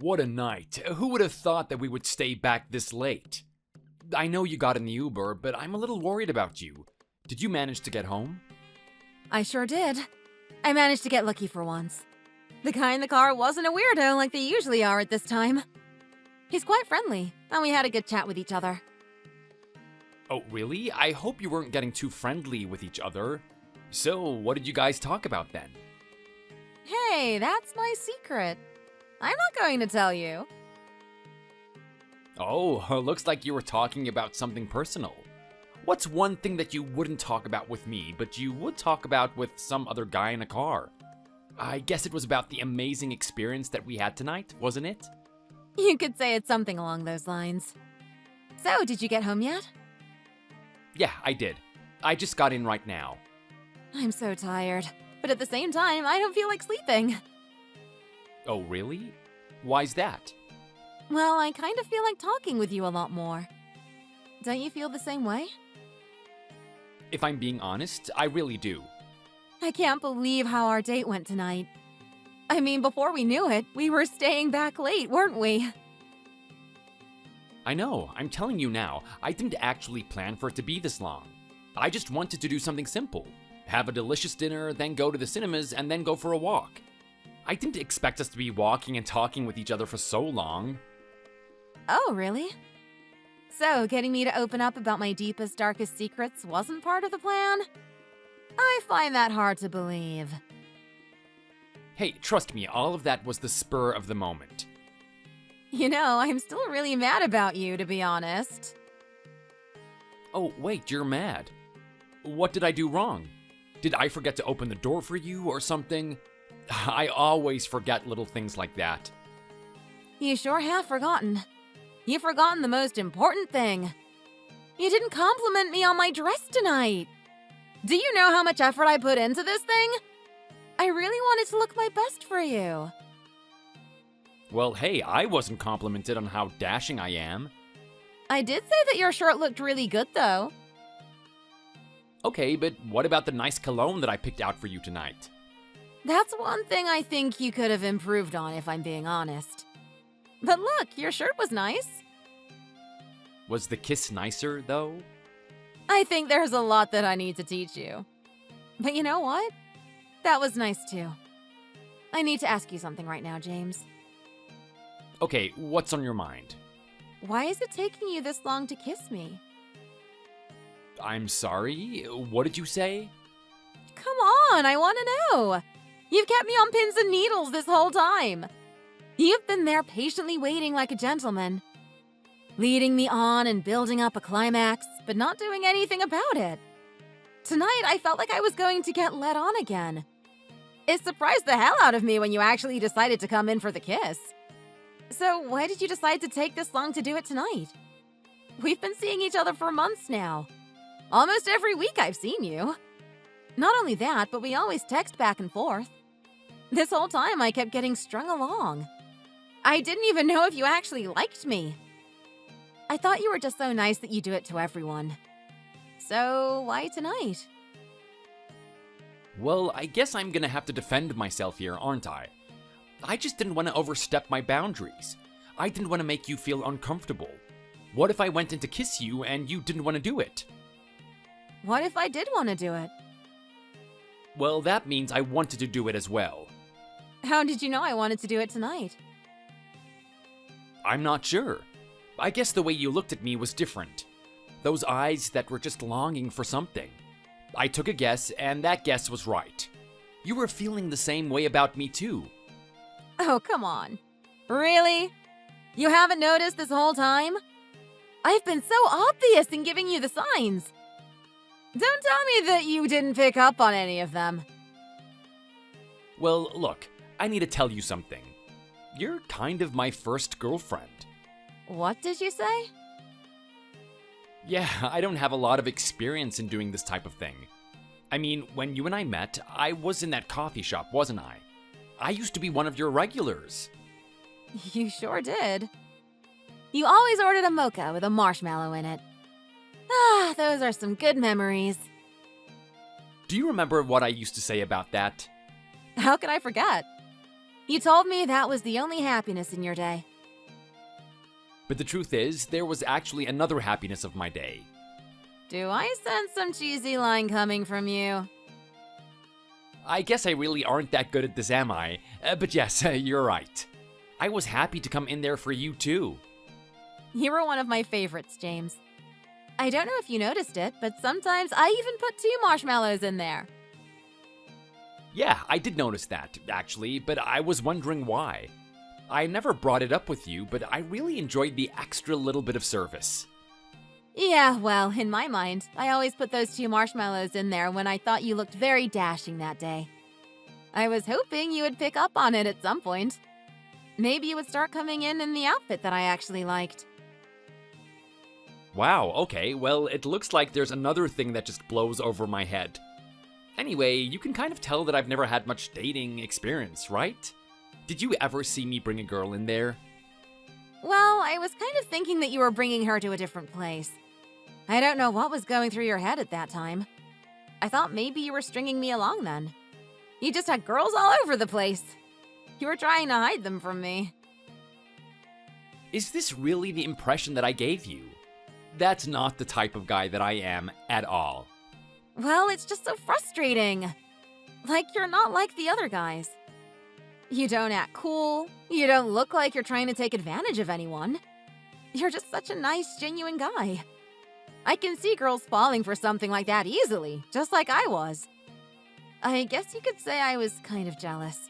What a night. Who would have thought that we would stay back this late? I know you got in the Uber, but I'm a little worried about you. Did you manage to get home? I sure did. I managed to get lucky for once. The guy in the car wasn't a weirdo like they usually are at this time. He's quite friendly, and we had a good chat with each other. Oh, really? I hope you weren't getting too friendly with each other. So, what did you guys talk about then? Hey, that's my secret. I'm not going to tell you. Oh, looks like you were talking about something personal. What's one thing that you wouldn't talk about with me, but you would talk about with some other guy in a car? I guess it was about the amazing experience that we had tonight, wasn't it? You could say it's something along those lines. So, did you get home yet? Yeah, I did. I just got in right now. I'm so tired, but at the same time, I don't feel like sleeping. Oh, really? Why's that? Well, I kind of feel like talking with you a lot more. Don't you feel the same way? If I'm being honest, I really do. I can't believe how our date went tonight. I mean, before we knew it, we were staying back late, weren't we? I know, I'm telling you now, I didn't actually plan for it to be this long. I just wanted to do something simple. Have a delicious dinner, then go to the cinemas, and then go for a walk. I didn't expect us to be walking and talking with each other for so long. Oh, really? So, getting me to open up about my deepest, darkest secrets wasn't part of the plan? I find that hard to believe. Hey, trust me, all of that was the spur of the moment. You know, I'm still really mad about you, to be honest. Oh, wait, you're mad. What did I do wrong? Did I forget to open the door for you or something? I always forget little things like that. You sure have forgotten. You've forgotten the most important thing. You didn't compliment me on my dress tonight. Do you know how much effort I put into this thing? I really wanted to look my best for you. Well, hey, I wasn't complimented on how dashing I am. I did say that your shirt looked really good, though. Okay, but what about the nice cologne that I picked out for you tonight? That's one thing I think you could have improved on, if I'm being honest. But look, your shirt was nice. Was the kiss nicer, though? I think there's a lot that I need to teach you. But you know what? That was nice, too. I need to ask you something right now, James. Okay, what's on your mind? Why is it taking you this long to kiss me? I'm sorry? What did you say? Come on, I want to know. You've kept me on pins and needles this whole time. You've been there patiently waiting like a gentleman, leading me on and building up a climax, but not doing anything about it. Tonight, I felt like I was going to get led on again. It surprised the hell out of me when you actually decided to come in for the kiss. So why did you decide to take this long to do it tonight? We've been seeing each other for months now. Almost every week I've seen you. Not only that, but we always text back and forth. This whole time I kept getting strung along. I didn't even know if you actually liked me. I thought you were just so nice that you do it to everyone. So why tonight? Well, I guess I'm gonna have to defend myself here, aren't I? I just didn't want to overstep my boundaries. I didn't want to make you feel uncomfortable. What if I went in to kiss you and you didn't want to do it? What if I did want to do it? Well, that means I wanted to do it as well. How did you know I wanted to do it tonight? I'm not sure. I guess the way you looked at me was different. Those eyes that were just longing for something. I took a guess, and that guess was right. You were feeling the same way about me too. Oh, come on. Really? You haven't noticed this whole time? I've been so obvious in giving you the signs. Don't tell me that you didn't pick up on any of them. Well, look, I need to tell you something. You're kind of my first girlfriend. What did you say? Yeah, I don't have a lot of experience in doing this type of thing. I mean, when you and I met, I was in that coffee shop, wasn't I? I used to be one of your regulars. You sure did. You always ordered a mocha with a marshmallow in it. Ah, those are some good memories. Do you remember what I used to say about that? How could I forget? You told me that was the only happiness in your day. But the truth is, there was actually another happiness of my day. Do I sense some cheesy line coming from you? I guess I really aren't that good at this, am I? But yes, you're right. I was happy to come in there for you too. You were one of my favorites, James. I don't know if you noticed it, but sometimes I even put 2 marshmallows in there. Yeah, I did notice that, actually, but I was wondering why. I never brought it up with you, but I really enjoyed the extra little bit of service. Yeah, well, in my mind, I always put those 2 marshmallows in there when I thought you looked very dashing that day. I was hoping you would pick up on it at some point. Maybe you would start coming in the outfit that I actually liked. Wow, okay, well, it looks like there's another thing that just blows over my head. Anyway, you can kind of tell that I've never had much dating experience, right? Did you ever see me bring a girl in there? Well, I was kind of thinking that you were bringing her to a different place. I don't know what was going through your head at that time. I thought maybe you were stringing me along then. You just had girls all over the place. You were trying to hide them from me. Is this really the impression that I gave you? That's not the type of guy that I am at all. Well, it's just so frustrating. Like you're not like the other guys. You don't act cool. You don't look like you're trying to take advantage of anyone. You're just such a nice, genuine guy. I can see girls falling for something like that easily, just like I was. I guess you could say I was kind of jealous.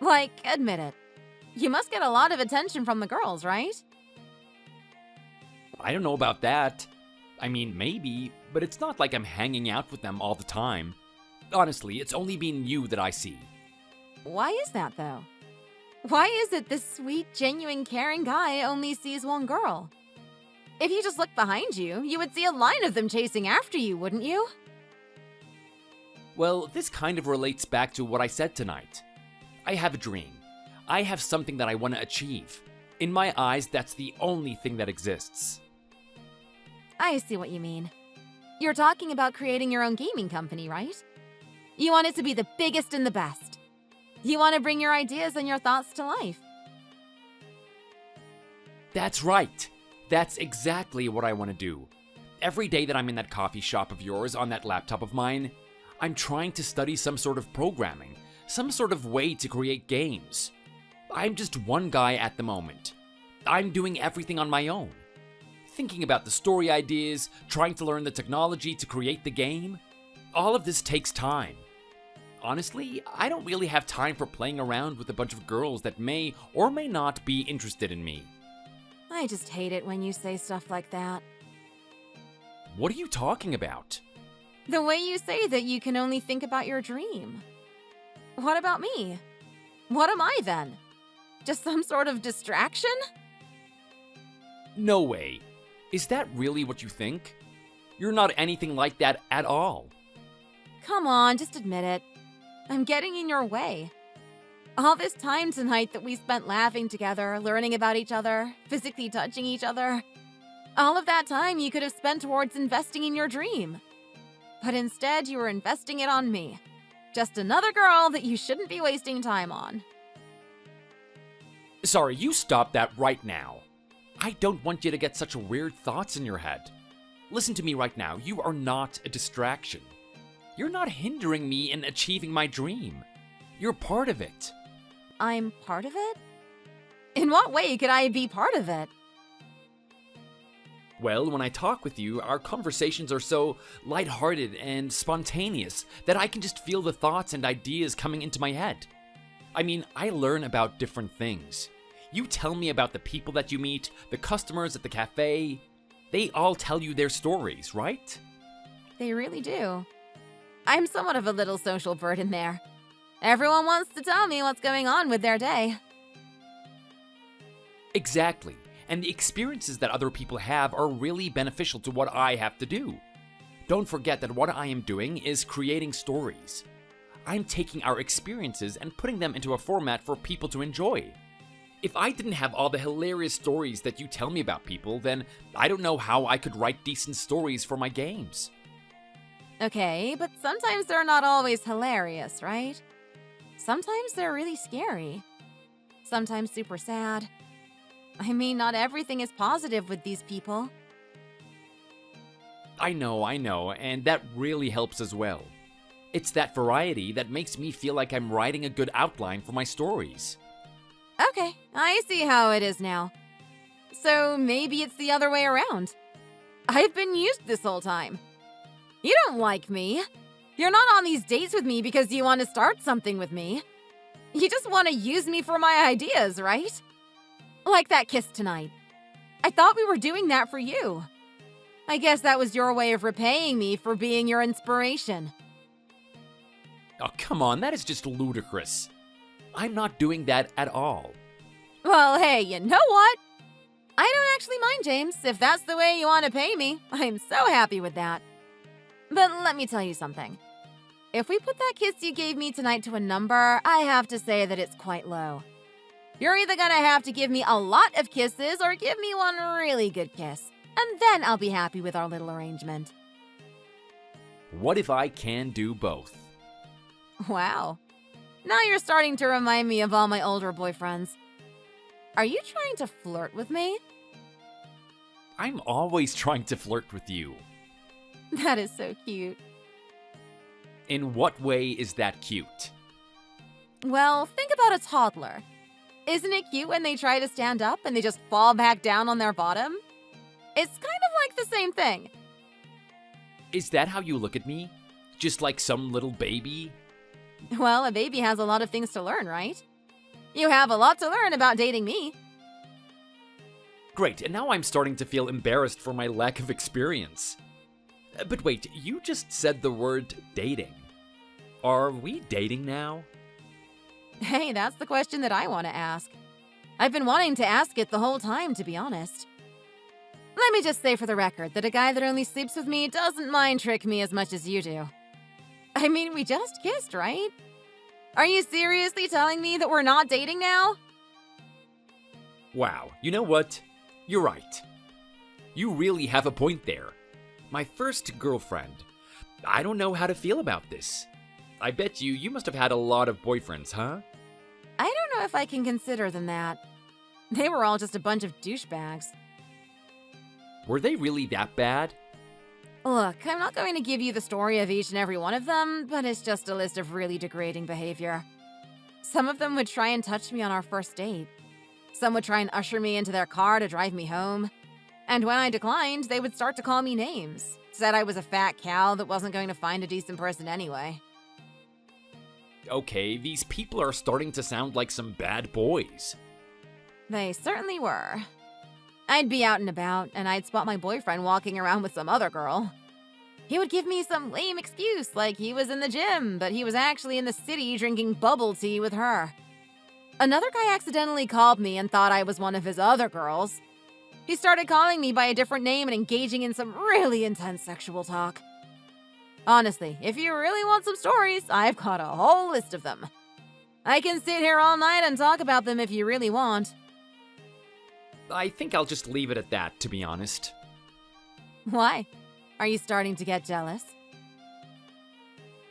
Like, admit it. You must get a lot of attention from the girls, right? I don't know about that. I mean, maybe, but it's not like I'm hanging out with them all the time. Honestly, it's only been you that I see. Why is that, though? Why is it this sweet, genuine, caring guy only sees one girl? If you just looked behind you, you would see a line of them chasing after you, wouldn't you? Well, this kind of relates back to what I said tonight. I have a dream. I have something that I want to achieve. In my eyes, that's the only thing that exists. I see what you mean. You're talking about creating your own gaming company, right? You want it to be the biggest and the best. You want to bring your ideas and your thoughts to life. That's right. That's exactly what I want to do. Every day that I'm in that coffee shop of yours on that laptop of mine, I'm trying to study some sort of programming, some sort of way to create games. I'm just one guy at the moment. I'm doing everything on my own. Thinking about the story ideas, trying to learn the technology to create the game. All of this takes time. Honestly, I don't really have time for playing around with a bunch of girls that may or may not be interested in me. I just hate it when you say stuff like that. What are you talking about? The way you say that you can only think about your dream. What about me? What am I then? Just some sort of distraction? No way. Is that really what you think? You're not anything like that at all. Come on, just admit it. I'm getting in your way. All this time tonight that we spent laughing together, learning about each other, physically touching each other, all of that time you could have spent towards investing in your dream. But instead, you were investing it on me. Just another girl that you shouldn't be wasting time on. Sorry, you stop that right now. I don't want you to get such weird thoughts in your head. Listen to me right now. You are not a distraction. You're not hindering me in achieving my dream. You're part of it. I'm part of it? In what way could I be part of it? Well, when I talk with you, our conversations are so lighthearted and spontaneous that I can just feel the thoughts and ideas coming into my head. I mean, I learn about different things. You tell me about the people that you meet, the customers at the cafe. They all tell you their stories, right? They really do. I'm somewhat of a little social bird in there. Everyone wants to tell me what's going on with their day. Exactly. And the experiences that other people have are really beneficial to what I have to do. Don't forget that what I am doing is creating stories. I'm taking our experiences and putting them into a format for people to enjoy. If I didn't have all the hilarious stories that you tell me about people, then I don't know how I could write decent stories for my games. Okay, but sometimes they're not always hilarious, right? Sometimes they're really scary. sometimes super sad. I mean, not everything is positive with these people. I know, and that really helps as well. It's that variety that makes me feel like I'm writing a good outline for my stories. Okay, I see how it is now. So maybe it's the other way around. I've been used this whole time. You don't like me. You're not on these dates with me because you want to start something with me. You just want to use me for my ideas, right? Like that kiss tonight. I thought we were doing that for you. I guess that was your way of repaying me for being your inspiration. Oh, come on, that is just ludicrous. I'm not doing that at all. Well, hey, you know what? I don't actually mind, James. If that's the way you want to pay me, I'm so happy with that. But let me tell you something. If we put that kiss you gave me tonight to a number, I have to say that it's quite low. You're either gonna have to give me a lot of kisses or give me one really good kiss, and then I'll be happy with our little arrangement. What if I can do both? Wow. Now you're starting to remind me of all my older boyfriends. Are you trying to flirt with me? I'm always trying to flirt with you. That is so cute. In what way is that cute? Well, think about a toddler. Isn't it cute when they try to stand up and they just fall back down on their bottom? It's kind of like the same thing. Is that how you look at me? Just like some little baby? Well, a baby has a lot of things to learn, right? You have a lot to learn about dating me. Great, and now I'm starting to feel embarrassed for my lack of experience. But wait, you just said the word dating. Are we dating now? Hey, that's the question that I want to ask. I've been wanting to ask it the whole time, to be honest. Let me just say for the record that a guy that only sleeps with me doesn't mind trick me as much as you do. I mean, we just kissed, right? Are you seriously telling me that we're not dating now? Wow, you know what? You're right. You really have a point there. My first girlfriend. I don't know how to feel about this. I bet you must have had a lot of boyfriends, huh? I don't know if I can consider them that. They were all just a bunch of douchebags. Were they really that bad? Look, I'm not going to give you the story of each and every one of them, but it's just a list of really degrading behavior. Some of them would try and touch me on our first date. Some would try and usher me into their car to drive me home. And when I declined, they would start to call me names. Said I was a fat cow that wasn't going to find a decent person anyway. Okay, these people are starting to sound like some bad boys. They certainly were. I'd be out and about, and I'd spot my boyfriend walking around with some other girl. He would give me some lame excuse, like he was in the gym, but he was actually in the city drinking bubble tea with her. Another guy accidentally called me and thought I was one of his other girls. He started calling me by a different name and engaging in some really intense sexual talk. Honestly, if you really want some stories, I've got a whole list of them. I can sit here all night and talk about them if you really want. I think I'll just leave it at that, to be honest. Why? Are you starting to get jealous?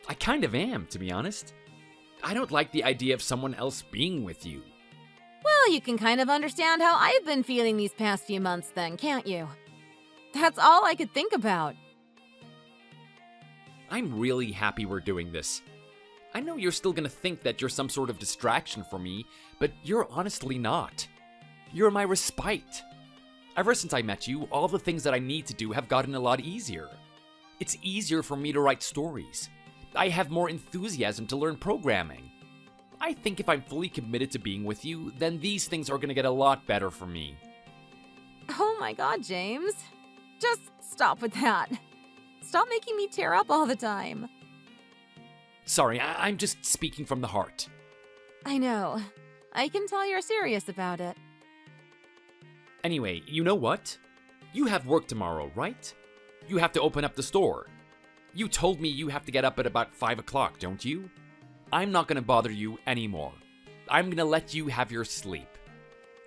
I kind of am, to be honest. I don't like the idea of someone else being with you. Well, you can kind of understand how I've been feeling these past few months then, can't you? That's all I could think about. I'm really happy we're doing this. I know you're still gonna think that you're some sort of distraction for me, but you're honestly not. You're my respite. Ever since I met you, all the things that I need to do have gotten a lot easier. It's easier for me to write stories. I have more enthusiasm to learn programming. I think if I'm fully committed to being with you, then these things are gonna get a lot better for me. Oh my god, James. Just stop with that. Stop making me tear up all the time. Sorry, I'm just speaking from the heart. I know. I can tell you're serious about it. Anyway, you know what? You have work tomorrow, right? You have to open up the store. You told me you have to get up at about 5 o'clock, don't you? I'm not gonna bother you anymore. I'm gonna let you have your sleep.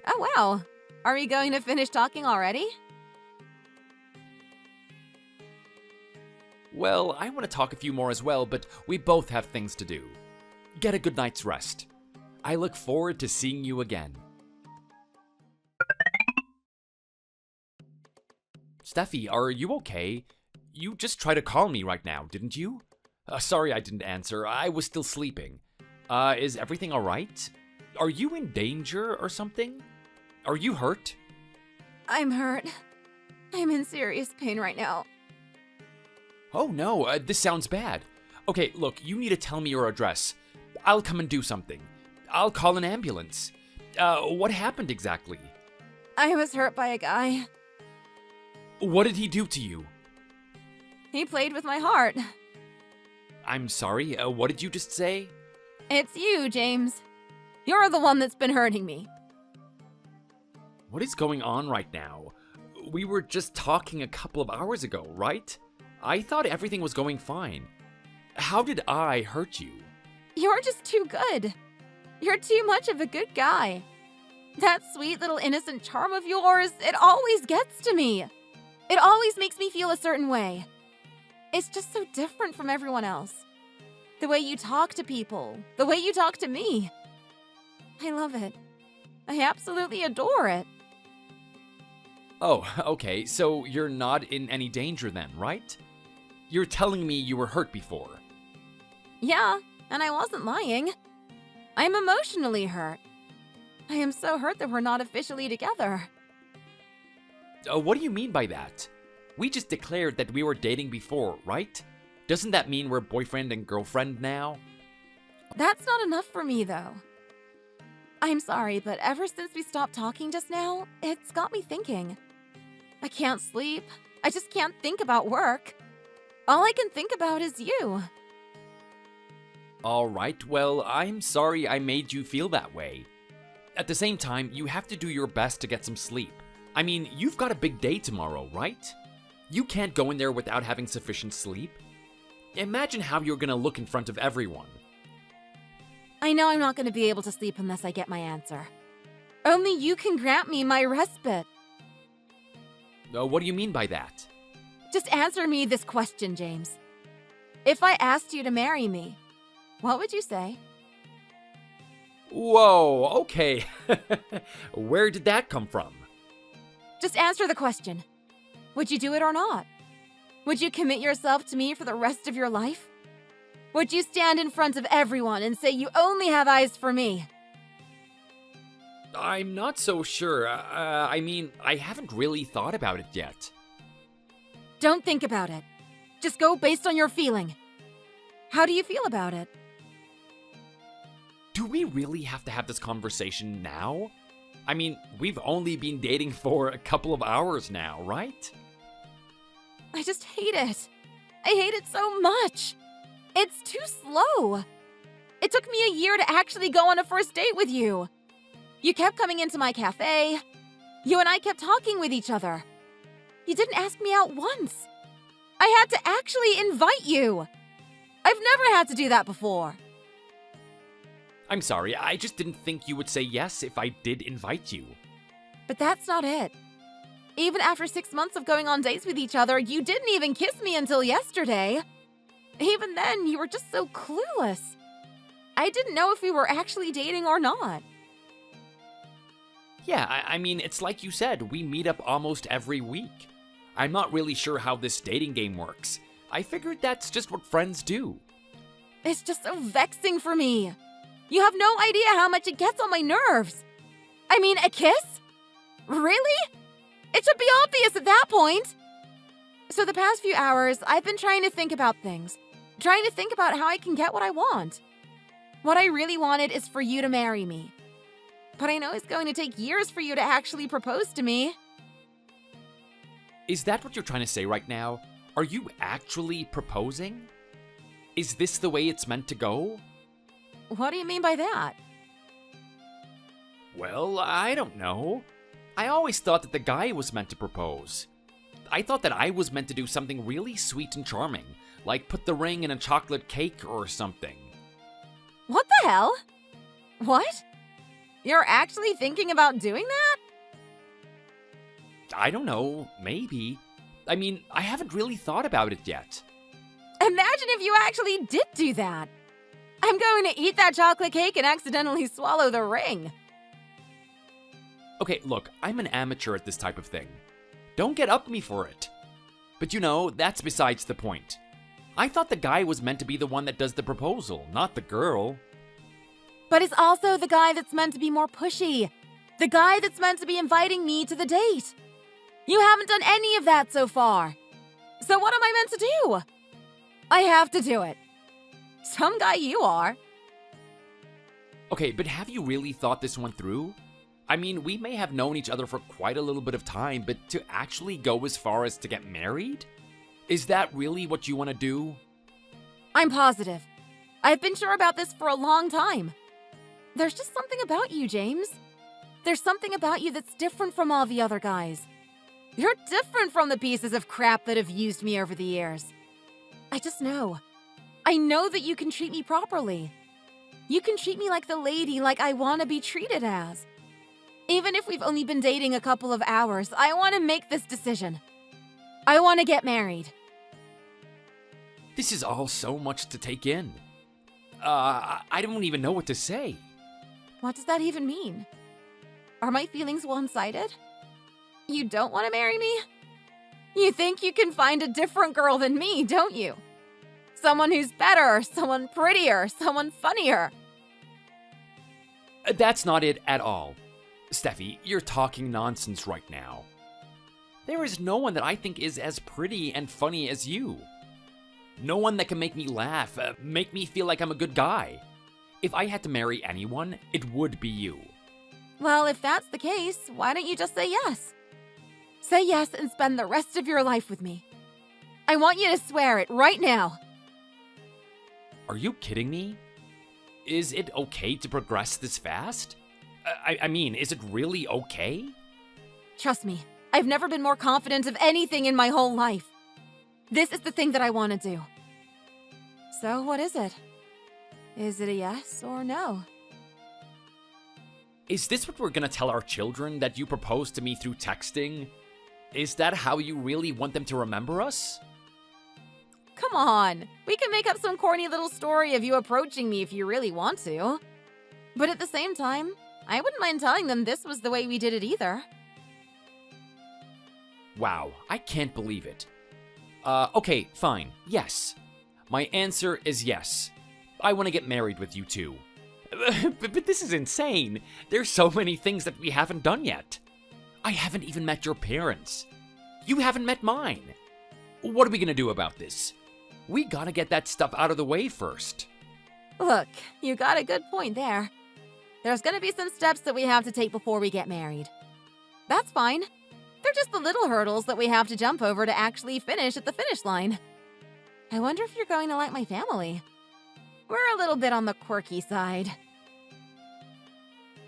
Oh wow. Are we going to finish talking already? Well, I want to talk a few more as well, but we both have things to do. Get a good night's rest. I look forward to seeing you again. Steffi, are you okay? You just tried to call me right now, didn't you? Sorry I didn't answer. I was still sleeping. Is everything alright? Are you in danger or something? Are you hurt? I'm hurt. I'm in serious pain right now. Oh no, this sounds bad. Okay, look, you need to tell me your address. I'll come and do something. I'll call an ambulance. What happened exactly? I was hurt by a guy. What did he do to you? He played with my heart. I'm sorry, what did you just say? It's you, James. You're the one that's been hurting me. What is going on right now? We were just talking a couple of hours ago, right? I thought everything was going fine. How did I hurt you? You're just too good. You're too much of a good guy. That sweet little innocent charm of yours, it always gets to me. It always makes me feel a certain way. It's just so different from everyone else. The way you talk to people, the way you talk to me. I love it. I absolutely adore it. Oh, okay, so you're not in any danger then, right? You're telling me you were hurt before. Yeah, and I wasn't lying. I'm emotionally hurt. I am so hurt that we're not officially together. What do you mean by that? We just declared that we were dating before, right? Doesn't that mean we're boyfriend and girlfriend now? That's not enough for me, though. I'm sorry, but ever since we stopped talking just now, it's got me thinking. I can't sleep. I just can't think about work. All I can think about is you. Alright, well, I'm sorry I made you feel that way. At the same time, you have to do your best to get some sleep. I mean, you've got a big day tomorrow, right? You can't go in there without having sufficient sleep. Imagine how you're gonna look in front of everyone. I know I'm not going to be able to sleep unless I get my answer. Only you can grant me my respite. What do you mean by that? Just answer me this question, James. If I asked you to marry me, what would you say? Whoa, okay. Where did that come from? Just answer the question. Would you do it or not? Would you commit yourself to me for the rest of your life? Would you stand in front of everyone and say you only have eyes for me? I'm not so sure. I mean, I haven't really thought about it yet. Don't think about it. Just go based on your feeling. How do you feel about it? Do we really have to have this conversation now? I mean, we've only been dating for a couple of hours now, right? I just hate it. I hate it so much. It's too slow. It took me a year to actually go on a first date with you. You kept coming into my cafe. You and I kept talking with each other. You didn't ask me out once. I had to actually invite you. I've never had to do that before. I'm sorry, I just didn't think you would say yes if I did invite you. But that's not it. Even after 6 months of going on dates with each other, you didn't even kiss me until yesterday. Even then, you were just so clueless. I didn't know if we were actually dating or not. Yeah, I mean, it's like you said, we meet up almost every week. I'm not really sure how this dating game works. I figured that's just what friends do. It's just so vexing for me. You have no idea how much it gets on my nerves. I mean, a kiss? Really? It should be obvious at that point. So the past few hours, I've been trying to think about things. Trying to think about how I can get what I want. What I really wanted is for you to marry me. But I know it's going to take years for you to actually propose to me. Is that what you're trying to say right now? Are you actually proposing? Is this the way it's meant to go? What do you mean by that? Well, I don't know. I always thought that the guy was meant to propose. I thought that I was meant to do something really sweet and charming, like put the ring in a chocolate cake or something. What the hell? What? You're actually thinking about doing that? I don't know, maybe. I mean, I haven't really thought about it yet. Imagine if you actually did do that. I'm going to eat that chocolate cake and accidentally swallow the ring. Okay, look, I'm an amateur at this type of thing. Don't get up me for it. But you know, that's besides the point. I thought the guy was meant to be the one that does the proposal, not the girl. But it's also the guy that's meant to be more pushy. The guy that's meant to be inviting me to the date. You haven't done any of that so far. So what am I meant to do? I have to do it. Some guy you are. Okay, but have you really thought this one through? I mean, we may have known each other for quite a little bit of time, but to actually go as far as to get married? Is that really what you want to do? I'm positive. I've been sure about this for a long time. There's just something about you, James. There's something about you that's different from all the other guys. You're different from the pieces of crap that have used me over the years. I just know. I know that you can treat me properly. You can treat me like the lady like I want to be treated as. Even if we've only been dating a couple of hours, I want to make this decision. I want to get married. This is all so much to take in. I don't even know what to say. What does that even mean? Are my feelings one-sided? You don't want to marry me? You think you can find a different girl than me, don't you? Someone who's better, someone prettier, someone funnier. That's not it at all. Steffi, you're talking nonsense right now. There is no one that I think is as pretty and funny as you. No one that can make me laugh, make me feel like I'm a good guy. If I had to marry anyone, it would be you. Well, if that's the case, why don't you just say yes? Say yes and spend the rest of your life with me. I want you to swear it right now. Are you kidding me? Is it okay to progress this fast? I mean, is it really okay? Trust me, I've never been more confident of anything in my whole life. This is the thing that I want to do. So, what is it? Is it a yes or no? Is this what we're gonna tell our children, that you proposed to me through texting? Is that how you really want them to remember us? Come on, we can make up some corny little story of you approaching me if you really want to. But at the same time, I wouldn't mind telling them this was the way we did it either. Wow, I can't believe it. Okay, fine, yes. My answer is yes. I want to get married with you too. But this is insane. There's so many things that we haven't done yet. I haven't even met your parents. You haven't met mine. What are we gonna do about this? We gotta get that stuff out of the way first. Look, you got a good point there. There's gonna be some steps that we have to take before we get married. That's fine. They're just the little hurdles that we have to jump over to actually finish at the finish line. I wonder if you're going to like my family. We're a little bit on the quirky side.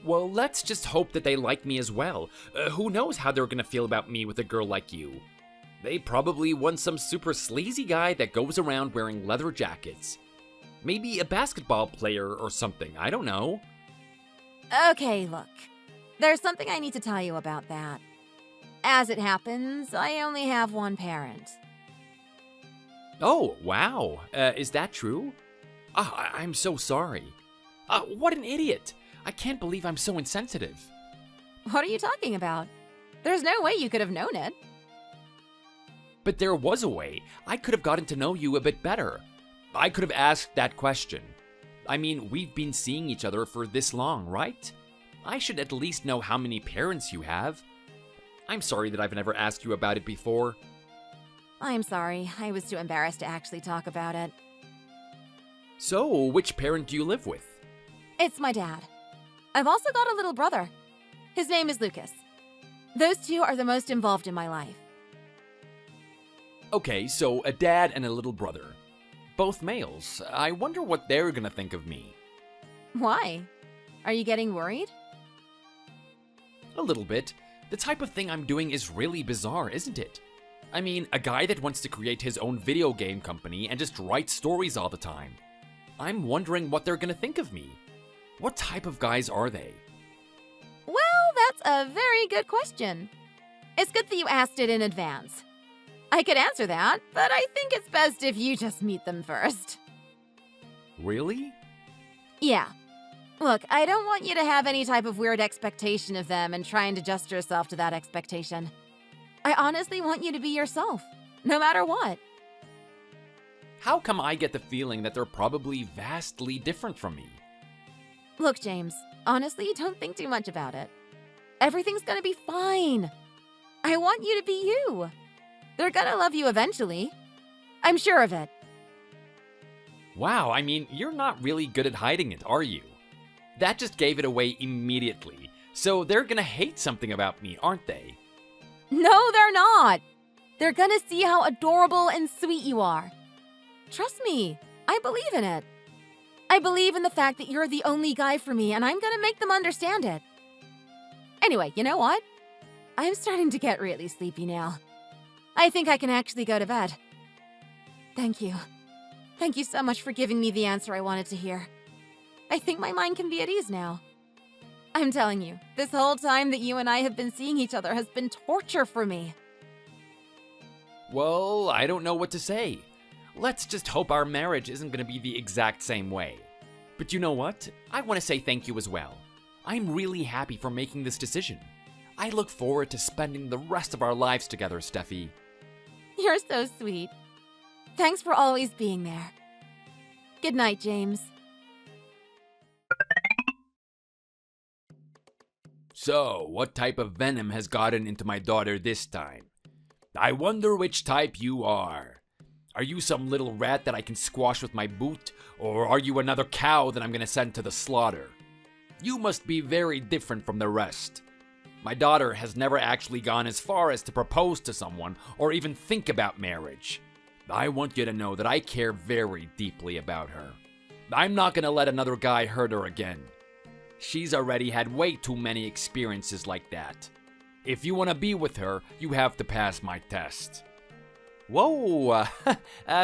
Well, let's just hope that they like me as well. Who knows how they're gonna feel about me with a girl like you? They probably want some super sleazy guy that goes around wearing leather jackets. Maybe a basketball player or something, I don't know. Okay, look. There's something I need to tell you about that. As it happens, I only have one parent. Oh, wow. Is that true? I'm so sorry. What an idiot. I can't believe I'm so insensitive. What are you talking about? There's no way you could have known it. But there was a way. I could have gotten to know you a bit better. I could have asked that question. I mean, we've been seeing each other for this long, right? I should at least know how many parents you have. I'm sorry that I've never asked you about it before. I'm sorry. I was too embarrassed to actually talk about it. So, which parent do you live with? It's my dad. I've also got a little brother. His name is Lucas. Those two are the most involved in my life. Okay, so a dad and a little brother. Both males. I wonder what they're gonna think of me. Why? Are you getting worried? A little bit. The type of thing I'm doing is really bizarre, isn't it? I mean, a guy that wants to create his own video game company and just write stories all the time. I'm wondering what they're gonna think of me. What type of guys are they? Well, that's a very good question. It's good that you asked it in advance. I could answer that, but I think it's best if you just meet them first. Really? Yeah. Look, I don't want you to have any type of weird expectation of them and try and adjust yourself to that expectation. I honestly want you to be yourself, no matter what. How come I get the feeling that they're probably vastly different from me? Look, James, honestly, don't think too much about it. Everything's gonna be fine. I want you to be you. They're gonna love you eventually. I'm sure of it. Wow, I mean, you're not really good at hiding it, are you? That just gave it away immediately. So they're gonna hate something about me, aren't they? No, they're not. They're gonna see how adorable and sweet you are. Trust me, I believe in it. I believe in the fact that you're the only guy for me, and I'm gonna make them understand it. Anyway, you know what? I'm starting to get really sleepy now. I think I can actually go to bed. Thank you. Thank you so much for giving me the answer I wanted to hear. I think my mind can be at ease now. I'm telling you, this whole time that you and I have been seeing each other has been torture for me. Well, I don't know what to say. Let's just hope our marriage isn't going to be the exact same way. But you know what? I want to say thank you as well. I'm really happy for making this decision. I look forward to spending the rest of our lives together, Steffi. You're so sweet. Thanks for always being there. Good night, James. So, what type of venom has gotten into my daughter this time? I wonder which type you are. Are you some little rat that I can squash with my boot, or are you another cow that I'm gonna send to the slaughter? You must be very different from the rest. My daughter has never actually gone as far as to propose to someone or even think about marriage. I want you to know that I care very deeply about her. I'm not gonna let another guy hurt her again. She's already had way too many experiences like that. If you want to be with her, you have to pass my test. Whoa,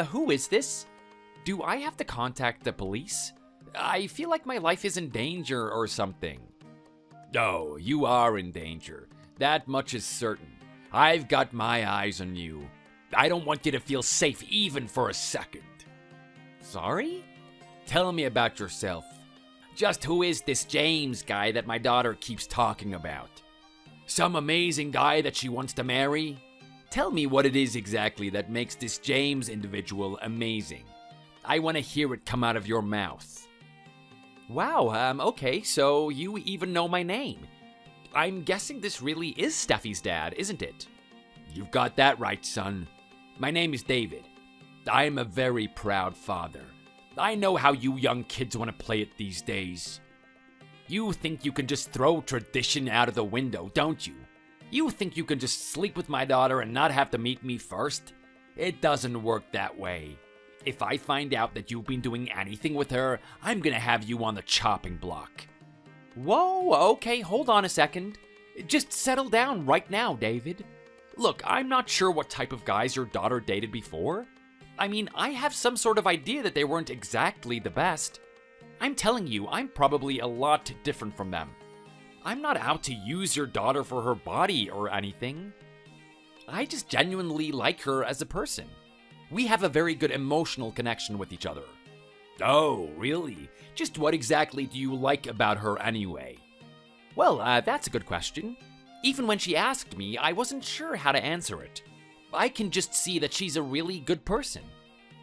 who is this? Do I have to contact the police? I feel like my life is in danger or something. No, you are in danger. That much is certain. I've got my eyes on you. I don't want you to feel safe even for a second. Sorry? Tell me about yourself. Just who is this James guy that my daughter keeps talking about? Some amazing guy that she wants to marry? Tell me what it is exactly that makes this James individual amazing. I want to hear it come out of your mouth. Wow, okay, so you even know my name. I'm guessing this really is Steffi's dad, isn't it? You've got that right, son. My name is David. I'm a very proud father. I know how you young kids want to play it these days. You think you can just throw tradition out of the window, don't you? You think you can just sleep with my daughter and not have to meet me first? It doesn't work that way. If I find out that you've been doing anything with her, I'm gonna have you on the chopping block. Whoa, okay, hold on a second. Just settle down right now, David. Look, I'm not sure what type of guys your daughter dated before. I mean, I have some sort of idea that they weren't exactly the best. I'm telling you, I'm probably a lot different from them. I'm not out to use your daughter for her body or anything. I just genuinely like her as a person. We have a very good emotional connection with each other. Oh, really? Just what exactly do you like about her anyway? Well, that's a good question. Even when she asked me, I wasn't sure how to answer it. I can just see that she's a really good person.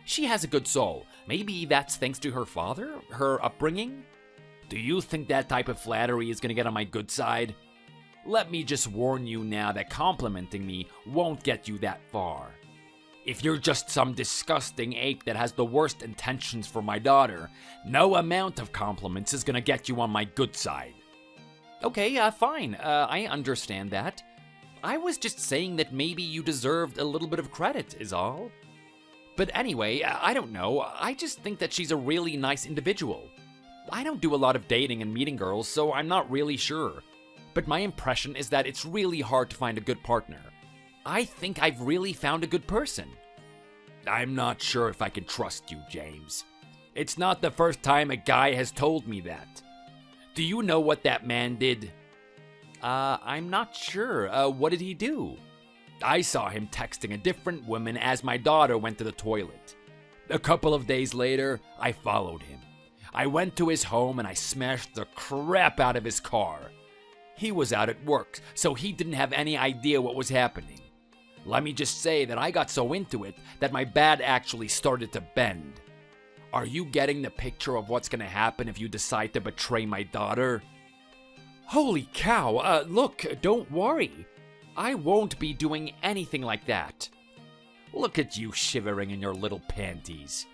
She has a good soul. Maybe that's thanks to her father, her upbringing? Do you think that type of flattery is gonna get on my good side? Let me just warn you now that complimenting me won't get you that far. If you're just some disgusting ape that has the worst intentions for my daughter, no amount of compliments is gonna get you on my good side. Okay, fine. I understand that. I was just saying that maybe you deserved a little bit of credit, is all. But anyway, I don't know. I just think that she's a really nice individual. I don't do a lot of dating and meeting girls, so I'm not really sure. But my impression is that it's really hard to find a good partner. I think I've really found a good person. I'm not sure if I can trust you, James. It's not the first time a guy has told me that. Do you know what that man did? I'm not sure. What did he do? I saw him texting a different woman as my daughter went to the toilet. A couple of days later, I followed him. I went to his home and I smashed the crap out of his car. He was out at work, so he didn't have any idea what was happening. Let me just say that I got so into it that my bat actually started to bend. Are you getting the picture of what's gonna happen if you decide to betray my daughter? Holy cow, look, don't worry. I won't be doing anything like that. Look at you shivering in your little panties.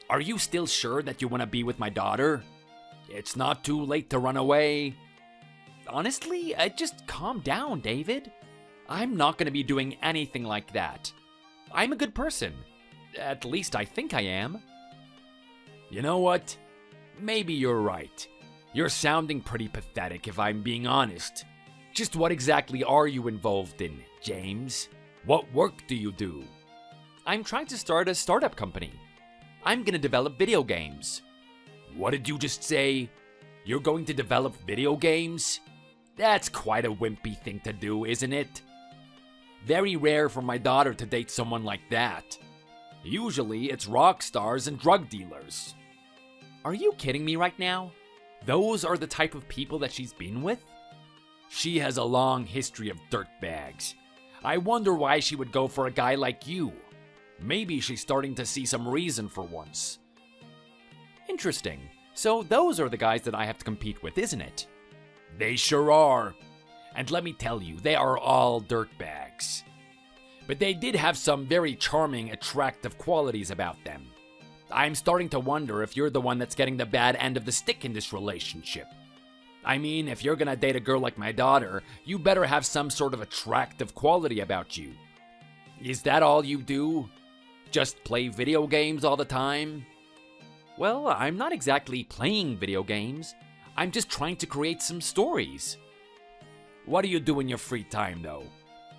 Are you still sure that you want to be with my daughter? It's not too late to run away. Honestly, just calm down, David. I'm not going to be doing anything like that. I'm a good person. At least I think I am. You know what? Maybe you're right. You're sounding pretty pathetic if I'm being honest. Just what exactly are you involved in, James? What work do you do? I'm trying to start a startup company. I'm gonna develop video games. What did you just say? You're going to develop video games? That's quite a wimpy thing to do, isn't it? Very rare for my daughter to date someone like that. Usually it's rock stars and drug dealers. Are you kidding me right now? Those are the type of people that she's been with? She has a long history of dirtbags. I wonder why she would go for a guy like you. Maybe she's starting to see some reason for once. Interesting. So those are the guys that I have to compete with, isn't it? They sure are. And let me tell you, they are all dirtbags. But they did have some very charming, attractive qualities about them. I'm starting to wonder if you're the one that's getting the bad end of the stick in this relationship. I mean, if you're gonna date a girl like my daughter, you better have some sort of attractive quality about you. Is that all you do? Just play video games all the time? Well, I'm not exactly playing video games. I'm just trying to create some stories. What do you do in your free time, though?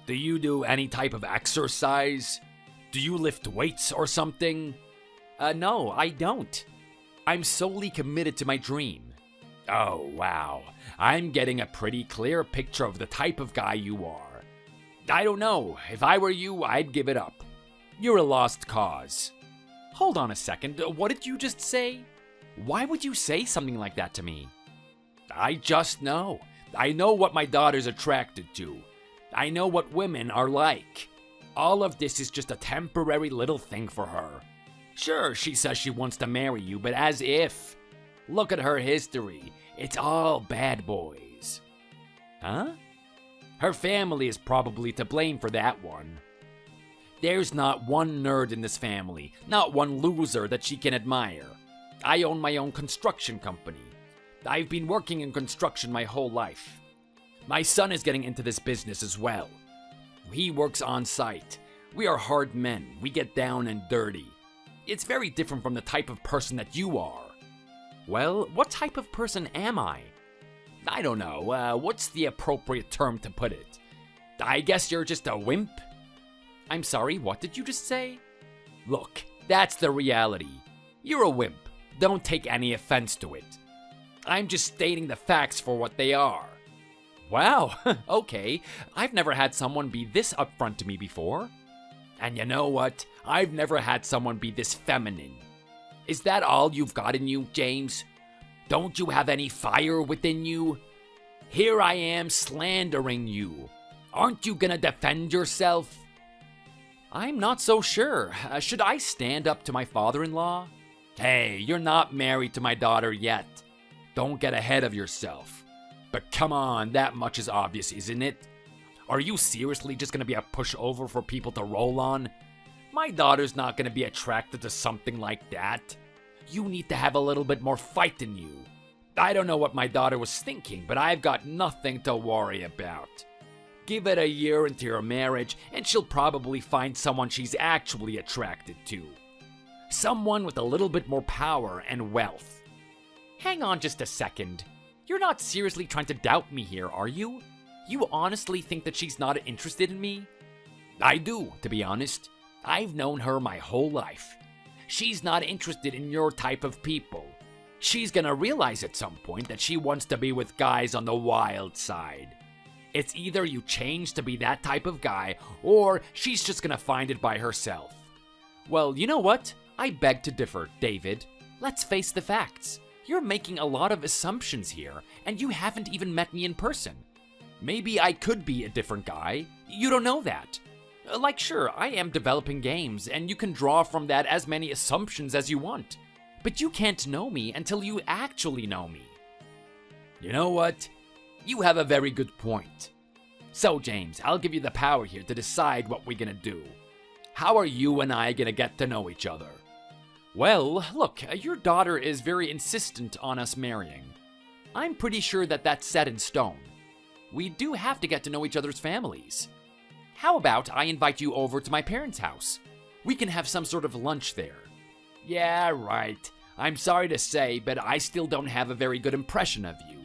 Do you do any type of exercise? Do you lift weights or something? No, I don't. I'm solely committed to my dream. Oh, wow. I'm getting a pretty clear picture of the type of guy you are. I don't know. If I were you, I'd give it up. You're a lost cause. Hold on a second. What did you just say? Why would you say something like that to me? I just know. I know what my daughter's attracted to. I know what women are like. All of this is just a temporary little thing for her. Sure, she says she wants to marry you, but as if. Look at her history. It's all bad boys. Huh? Her family is probably to blame for that one. There's not one nerd in this family, not one loser that she can admire. I own my own construction company. I've been working in construction my whole life. My son is getting into this business as well. He works on site. We are hard men. We get down and dirty. It's very different from the type of person that you are. Well, what type of person am I? I don't know. What's the appropriate term to put it? I guess you're just a wimp? I'm sorry, what did you just say? Look, that's the reality. You're a wimp. Don't take any offense to it. I'm just stating the facts for what they are. Wow, okay. I've never had someone be this upfront to me before. And you know what? I've never had someone be this feminine. Is that all you've got in you, James? Don't you have any fire within you? Here I am slandering you. Aren't you gonna defend yourself? I'm not so sure. Should I stand up to my father-in-law? Hey, you're not married to my daughter yet. Don't get ahead of yourself. But come on, that much is obvious, isn't it? Are you seriously just gonna be a pushover for people to roll on? My daughter's not gonna be attracted to something like that. You need to have a little bit more fight in you. I don't know what my daughter was thinking, but I've got nothing to worry about. Give it a year into your marriage, and she'll probably find someone she's actually attracted to. Someone with a little bit more power and wealth. Hang on just a second. You're not seriously trying to doubt me here, are you? You honestly think that she's not interested in me? I do, to be honest. I've known her my whole life. She's not interested in your type of people. She's gonna realize at some point that she wants to be with guys on the wild side. It's either you change to be that type of guy, or she's just gonna find it by herself. Well, you know what? I beg to differ, David. Let's face the facts. You're making a lot of assumptions here, and you haven't even met me in person. Maybe I could be a different guy. You don't know that. Like, sure, I am developing games, and you can draw from that as many assumptions as you want. But you can't know me until you actually know me. You know what? You have a very good point. So, James, I'll give you the power here to decide what we're gonna do. How are you and I gonna get to know each other? Well, look, your daughter is very insistent on us marrying. I'm pretty sure that that's set in stone. We do have to get to know each other's families. How about I invite you over to my parents' house? We can have some sort of lunch there. Yeah, right. I'm sorry to say, but I still don't have a very good impression of you.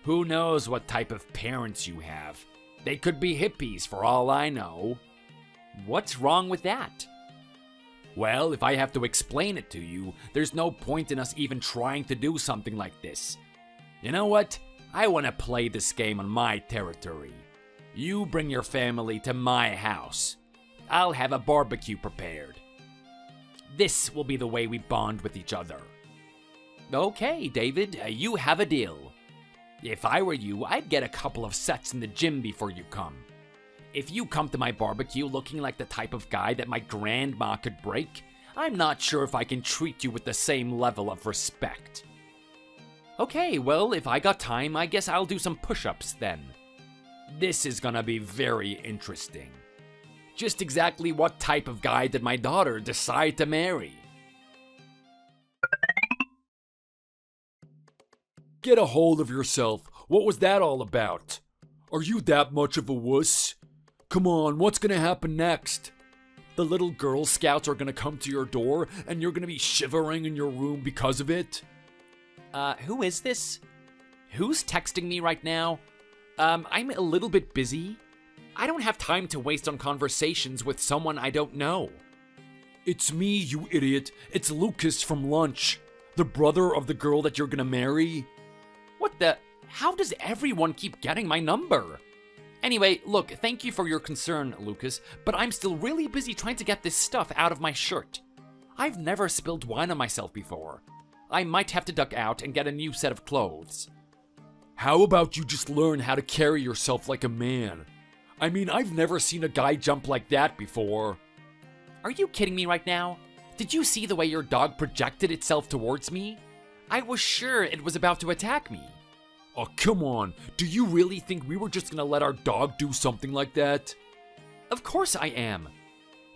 Who knows what type of parents you have? They could be hippies for all I know. What's wrong with that? Well, if I have to explain it to you, there's no point in us even trying to do something like this. You know what? I want to play this game on my territory. You bring your family to my house. I'll have a barbecue prepared. This will be the way we bond with each other. Okay, David, you have a deal. If I were you, I'd get a couple of sets in the gym before you come. If you come to my barbecue looking like the type of guy that my grandma could break, I'm not sure if I can treat you with the same level of respect. Okay, well, if I got time, I guess I'll do some push-ups then. This is gonna be very interesting. Just exactly what type of guy did my daughter decide to marry? Get a hold of yourself. What was that all about? Are you that much of a wuss? Come on, what's gonna happen next? The little Girl Scouts are gonna come to your door and you're gonna be shivering in your room because of it? Who is this? Who's texting me right now? I'm a little bit busy. I don't have time to waste on conversations with someone I don't know. It's me, you idiot. It's Lucas from lunch. The brother of the girl that you're gonna marry. What the? How does everyone keep getting my number? Anyway, look, thank you for your concern, Lucas, but I'm still really busy trying to get this stuff out of my shirt. I've never spilled wine on myself before. I might have to duck out and get a new set of clothes. How about you just learn how to carry yourself like a man? I mean, I've never seen a guy jump like that before. Are you kidding me right now? Did you see the way your dog projected itself towards me? I was sure it was about to attack me. Oh, come on. Do you really think we were just gonna let our dog do something like that? Of course I am.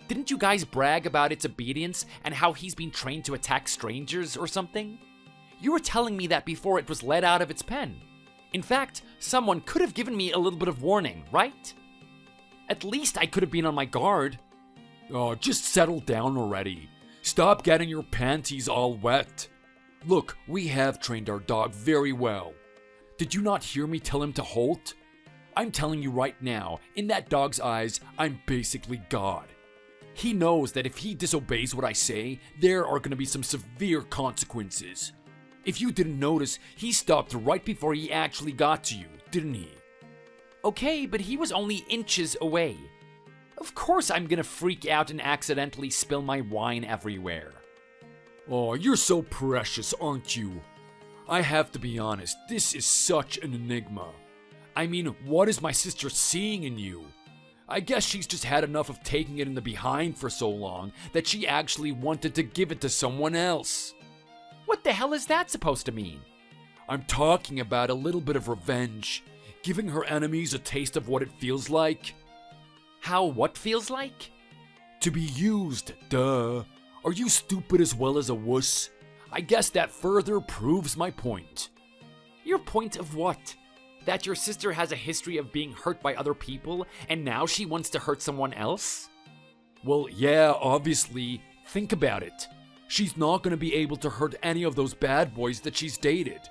Didn't you guys brag about its obedience and how he's been trained to attack strangers or something? You were telling me that before it was let out of its pen. In fact, someone could have given me a little bit of warning, right? At least I could have been on my guard. Oh, just settle down already. Stop getting your panties all wet. Look, we have trained our dog very well. Did you not hear me tell him to halt? I'm telling you right now, in that dog's eyes, I'm basically God. He knows that if he disobeys what I say, there are going to be some severe consequences. If you didn't notice, he stopped right before he actually got to you, didn't he? Okay, but he was only inches away. Of course I'm gonna freak out and accidentally spill my wine everywhere. Oh, you're so precious, aren't you? I have to be honest, this is such an enigma. I mean, what is my sister seeing in you? I guess she's just had enough of taking it in the behind for so long that she actually wanted to give it to someone else. What the hell is that supposed to mean? I'm talking about a little bit of revenge, giving her enemies a taste of what it feels like. How what feels like? To be used, duh. Are you stupid as well as a wuss? I guess that further proves my point. Your point of what? That your sister has a history of being hurt by other people, and now she wants to hurt someone else? Well, yeah, obviously. Think about it. She's not gonna be able to hurt any of those bad boys that she's dated.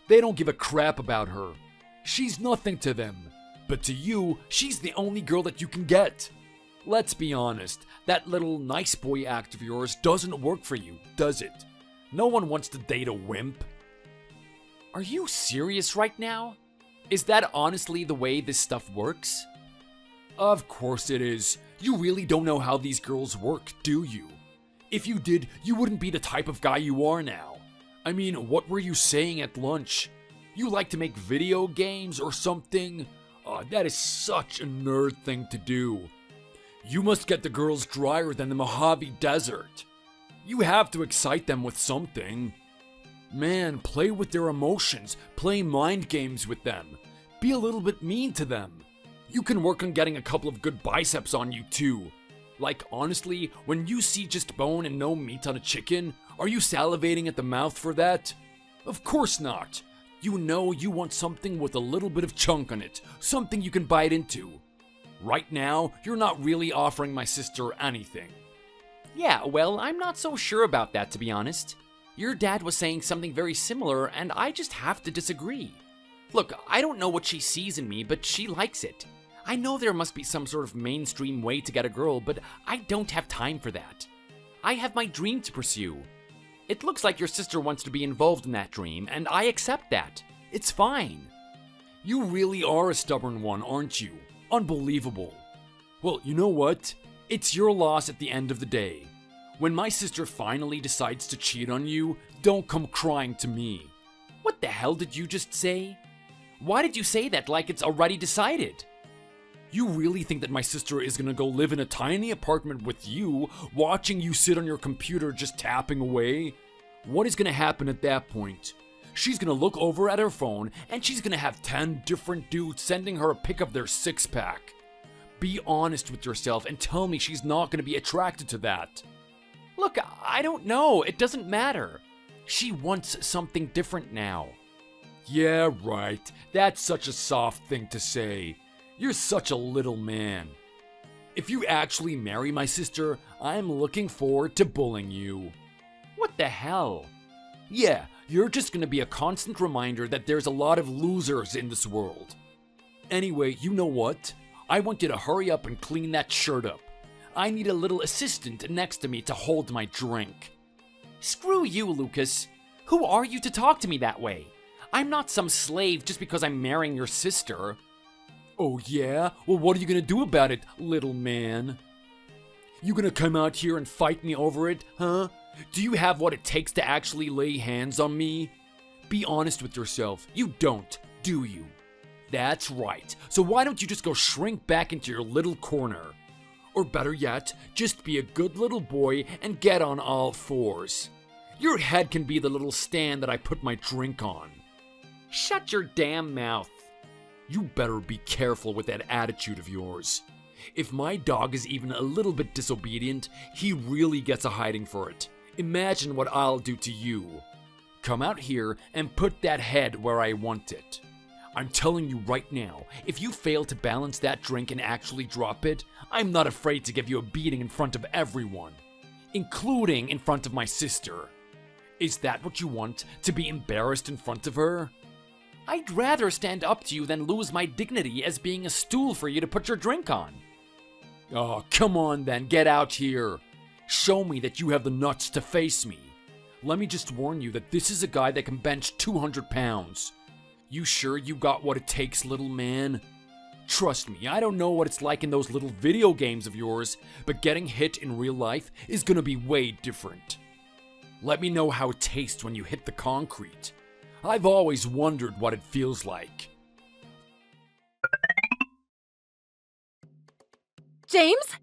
They don't give a crap about her. She's nothing to them. But to you, she's the only girl that you can get. Let's be honest, that little nice boy act of yours doesn't work for you, does it? No one wants to date a wimp. Are you serious right now? Is that honestly the way this stuff works? Of course it is. You really don't know how these girls work, do you? If you did, you wouldn't be the type of guy you are now. I mean, what were you saying at lunch? You like to make video games or something? That is such a nerd thing to do. You must get the girls drier than the Mojave Desert. You have to excite them with something. Man, play with their emotions, play mind games with them. Be a little bit mean to them. You can work on getting a couple of good biceps on you too. Like, honestly, when you see just bone and no meat on a chicken, are you salivating at the mouth for that? Of course not. You know you want something with a little bit of chunk on it, something you can bite into. Right now, you're not really offering my sister anything. Yeah, well, I'm not so sure about that, to be honest. Your dad was saying something very similar, and I just have to disagree. Look, I don't know what she sees in me, but she likes it. I know there must be some sort of mainstream way to get a girl, but I don't have time for that. I have my dream to pursue. It looks like your sister wants to be involved in that dream, and I accept that. It's fine. You really are a stubborn one, aren't you? Unbelievable. Well, you know what? It's your loss at the end of the day. When my sister finally decides to cheat on you, don't come crying to me. What the hell did you just say? Why did you say that like it's already decided? You really think that my sister is gonna go live in a tiny apartment with you, watching you sit on your computer just tapping away? What is gonna happen at that point? She's gonna look over at her phone and she's gonna have 10 different dudes sending her a pic of their six-pack. Be honest with yourself and tell me she's not gonna be attracted to that. Look, I don't know. It doesn't matter. She wants something different now. Yeah, right. That's such a soft thing to say. You're such a little man. If you actually marry my sister, I'm looking forward to bullying you. What the hell? Yeah, you're just gonna be a constant reminder that there's a lot of losers in this world. Anyway, you know what? I want you to hurry up and clean that shirt up. I need a little assistant next to me to hold my drink. Screw you, Lucas. Who are you to talk to me that way? I'm not some slave just because I'm marrying your sister. Oh yeah? Well, what are you gonna do about it, little man? You gonna come out here and fight me over it, huh? Do you have what it takes to actually lay hands on me? Be honest with yourself. You don't, do you? That's right. So why don't you just go shrink back into your little corner? Or better yet, just be a good little boy and get on all fours. Your head can be the little stand that I put my drink on. Shut your damn mouth. You better be careful with that attitude of yours. If my dog is even a little bit disobedient, he really gets a hiding for it. Imagine what I'll do to you. Come out here and put that head where I want it. I'm telling you right now, if you fail to balance that drink and actually drop it, I'm not afraid to give you a beating in front of everyone, including in front of my sister. Is that what you want, to be embarrassed in front of her? I'd rather stand up to you than lose my dignity as being a stool for you to put your drink on. Oh, come on then, get out here. Show me that you have the nuts to face me. Let me just warn you that this is a guy that can bench 200 pounds. You sure you got what it takes, little man? Trust me, I don't know what it's like in those little video games of yours, but getting hit in real life is gonna be way different. Let me know how it tastes when you hit the concrete. I've always wondered what it feels like. James?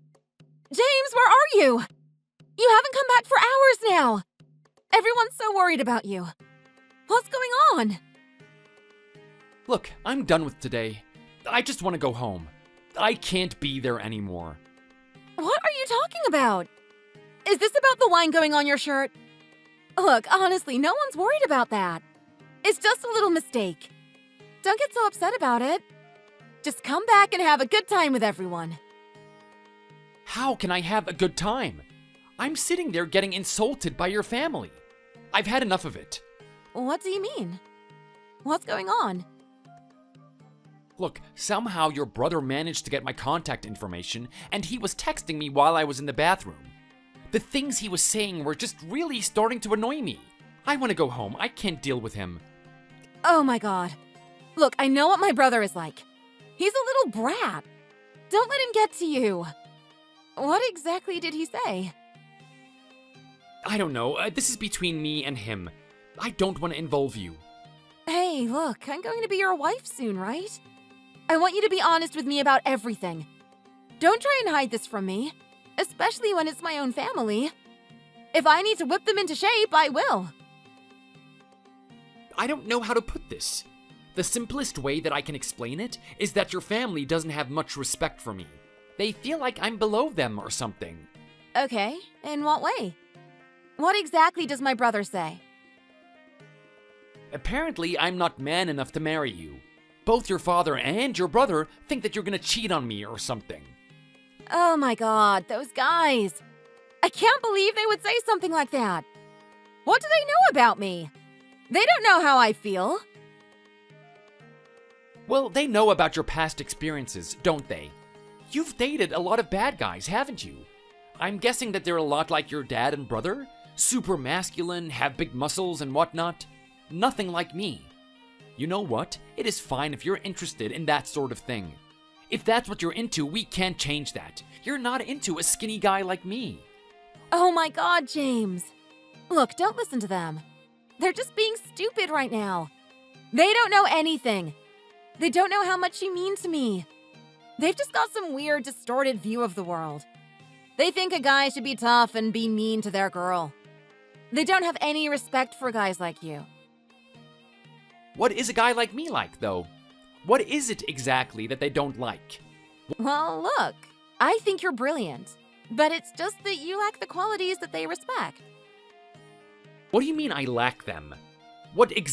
James, where are you? You haven't come back for hours now. Everyone's so worried about you. What's going on? Look, I'm done with today. I just want to go home. I can't be there anymore. What are you talking about? Is this about the wine going on your shirt? Look, honestly, no one's worried about that. It's just a little mistake. Don't get so upset about it. Just come back and have a good time with everyone. How can I have a good time? I'm sitting there getting insulted by your family. I've had enough of it. What do you mean? What's going on? Look, somehow your brother managed to get my contact information, and he was texting me while I was in the bathroom. The things he was saying were just really starting to annoy me. I want to go home. I can't deal with him. Oh my god. Look, I know what my brother is like. He's a little brat. Don't let him get to you. What exactly did he say? I don't know. This is between me and him. I don't want to involve you. Hey, look, I'm going to be your wife soon, right? I want you to be honest with me about everything. Don't try and hide this from me, especially when it's my own family. If I need to whip them into shape, I will. I don't know how to put this. The simplest way that I can explain it is that your family doesn't have much respect for me. They feel like I'm below them or something. Okay, in what way? What exactly does my brother say? Apparently, I'm not man enough to marry you. Both your father and your brother think that you're gonna cheat on me or something. Oh my god, those guys. I can't believe they would say something like that. What do they know about me? They don't know how I feel. Well, they know about your past experiences, don't they? You've dated a lot of bad guys, haven't you? I'm guessing that they're a lot like your dad and brother? Super masculine, have big muscles and whatnot? Nothing like me. You know what? It is fine if you're interested in that sort of thing. If that's what you're into, we can't change that. You're not into a skinny guy like me. Oh my god, James. Look, don't listen to them. They're just being stupid right now. They don't know anything. They don't know how much you mean to me. They've just got some weird, distorted view of the world. They think a guy should be tough and be mean to their girl. They don't have any respect for guys like you. What is a guy like me like, though? What is it exactly that they don't like? Well, look, I think you're brilliant, but it's just that you lack the qualities that they respect. What do you mean I lack them? What